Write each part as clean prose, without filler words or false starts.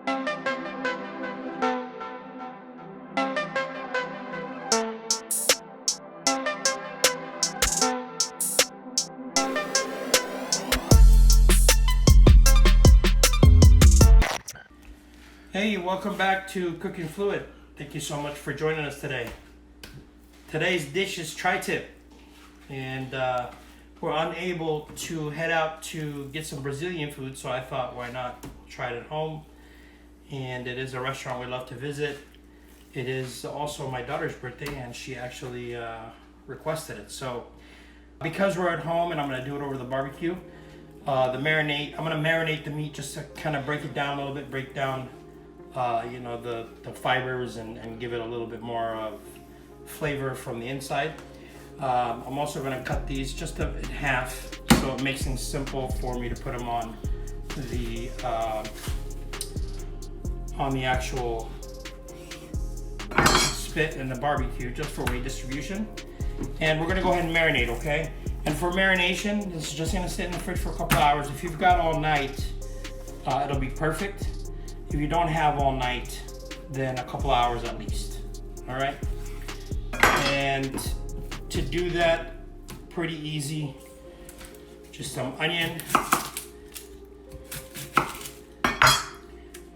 Hey, welcome back to Cooking Fluid. Thank you so much for joining us today. Today's dish is tri-tip, and we're unable to head out to get some Brazilian food, so I thought, why not try it at home? And it is a restaurant we love to visit. It is also my daughter's birthday, and she actually requested it. So because we're at home and I'm going to do it over the barbecue, I'm going to marinate the meat just to kind of break it down a little bit, break down the fibers and give it a little bit more of flavor from the inside. I'm also going to cut these just in half, so it makes things simple for me to put them on the actual spit in the barbecue, just for weight distribution. And we're going to go ahead and marinate, okay? And for marination, this is just going to sit in the fridge for a couple hours. If you've got all night, it'll be perfect. If you don't have all night, then a couple hours at least. All right. And to do that, pretty easy. Just some onion.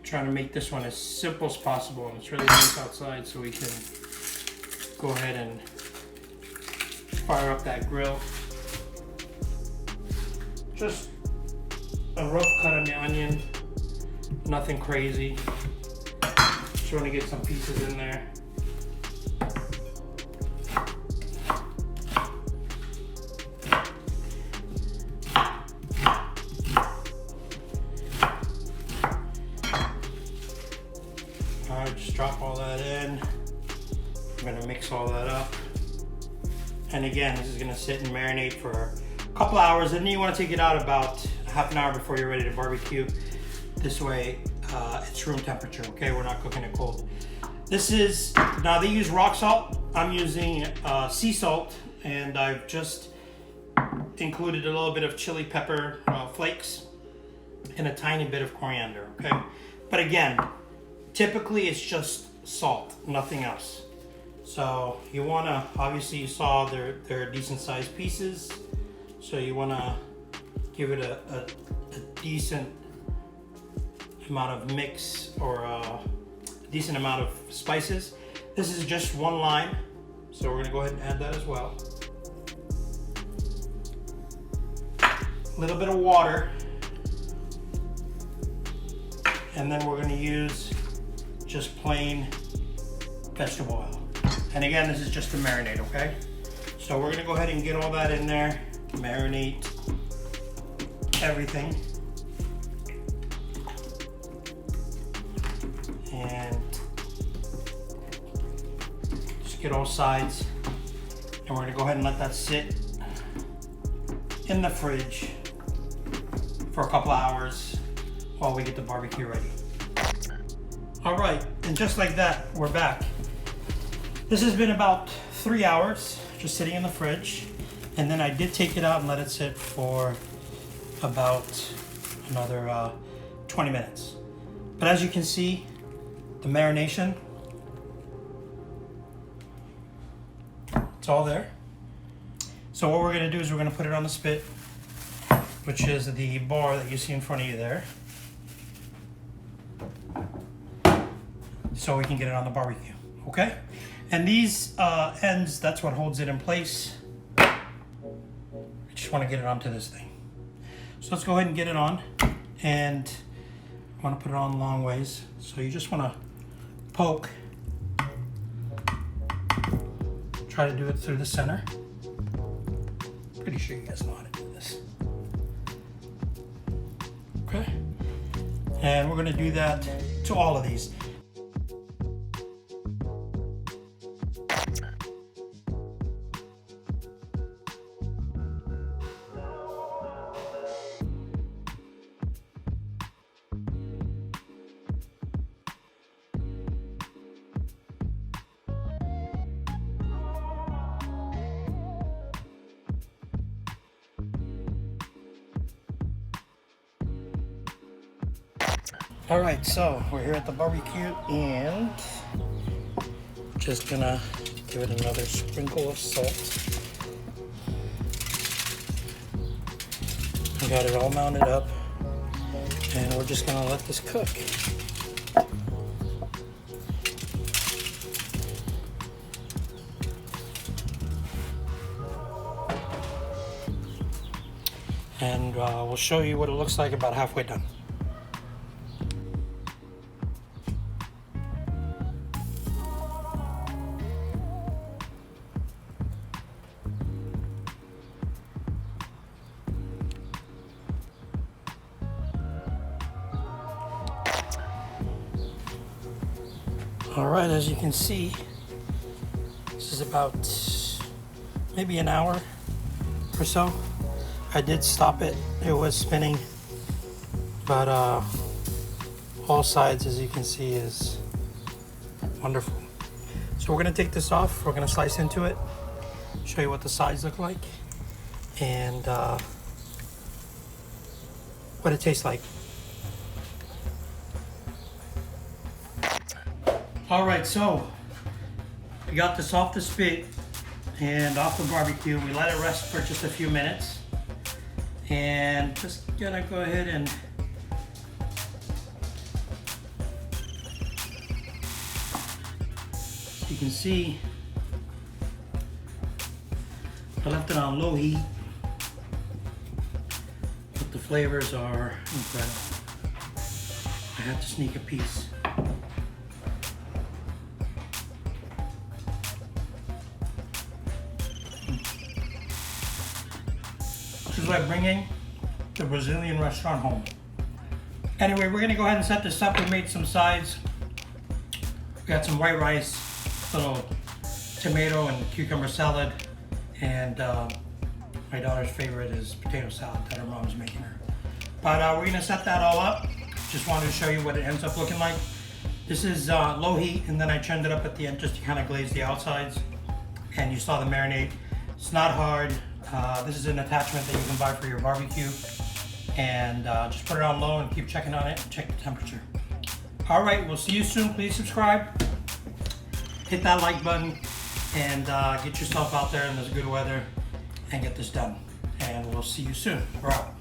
Trying to make this one as simple as possible, and it's really nice outside, so we can go ahead and fire up that grill. Just a rough cut on the onion. Nothing crazy. Just want to get some pieces in there. Alright, just drop all that in. I'm going to mix all that up. And again, this is going to sit and marinate for a couple hours, and then you want to take it out about half an hour before you're ready to barbecue. This way, it's room temperature, okay? We're not cooking it cold. Now they use rock salt. I'm using sea salt, and I've just included a little bit of chili pepper flakes and a tiny bit of coriander, okay? But again, typically it's just salt, nothing else. So you wanna, obviously you saw they're decent sized pieces, so you wanna give it a decent amount of mix, or a decent amount of spices. This is just one lime, so we're gonna go ahead and add that as well. A little bit of water, and then we're gonna use just plain vegetable oil. And again, this is just to marinate, okay? So we're gonna go ahead and get all that in there, marinate everything. And just get all sides, and we're going to go ahead and let that sit in the fridge for a couple hours while we get the barbecue ready. All right, and just like that, we're back. This has been about 3 hours just sitting in the fridge, and then I did take it out and let it sit for about another 20 minutes. But as you can see, the marination, it's all there. So what we're going to do is we're going to put it on the spit, which is the bar that you see in front of you there, so we can get it on the barbecue, okay? And these ends, that's what holds it in place. I just want to get it onto this thing. So let's go ahead and get it on, and I want to put it on long ways. So you just want to poke, try to do it through the center. Pretty sure you guys know how to do this. Okay, and we're going to do that to all of these. All right, so we're here at the barbecue and just gonna give it another sprinkle of salt. We got it all mounted up and we're just gonna let this cook. And we'll show you what it looks like about halfway done. All right, as you can see, this is about maybe an hour or so. I did stop it, it was spinning, but all sides, as you can see, is wonderful. So we're gonna take this off, we're gonna slice into it, show you what the sides look like, and what it tastes like. All right, so we got this off the spit and off the barbecue. We let it rest for just a few minutes. And just gonna go ahead and you can see I left it on low heat, but the flavors are incredible. I have to sneak a piece. This is like bringing the Brazilian restaurant home. Anyway, we're gonna go ahead and set this up. We made some sides. We got some white rice, little tomato and cucumber salad, and my daughter's favorite is potato salad that her mom's making her. But we're gonna set that all up. Just wanted to show you what it ends up looking like. This is low heat, and then I turned it up at the end just to kind of glaze the outsides. And you saw the marinade. It's not hard. This is an attachment that you can buy for your barbecue, and just put it on low and keep checking on it and check the temperature. All right, we'll see you soon. Please subscribe, hit that like button, and get yourself out there in this good weather and get this done. And we'll see you soon. We're out.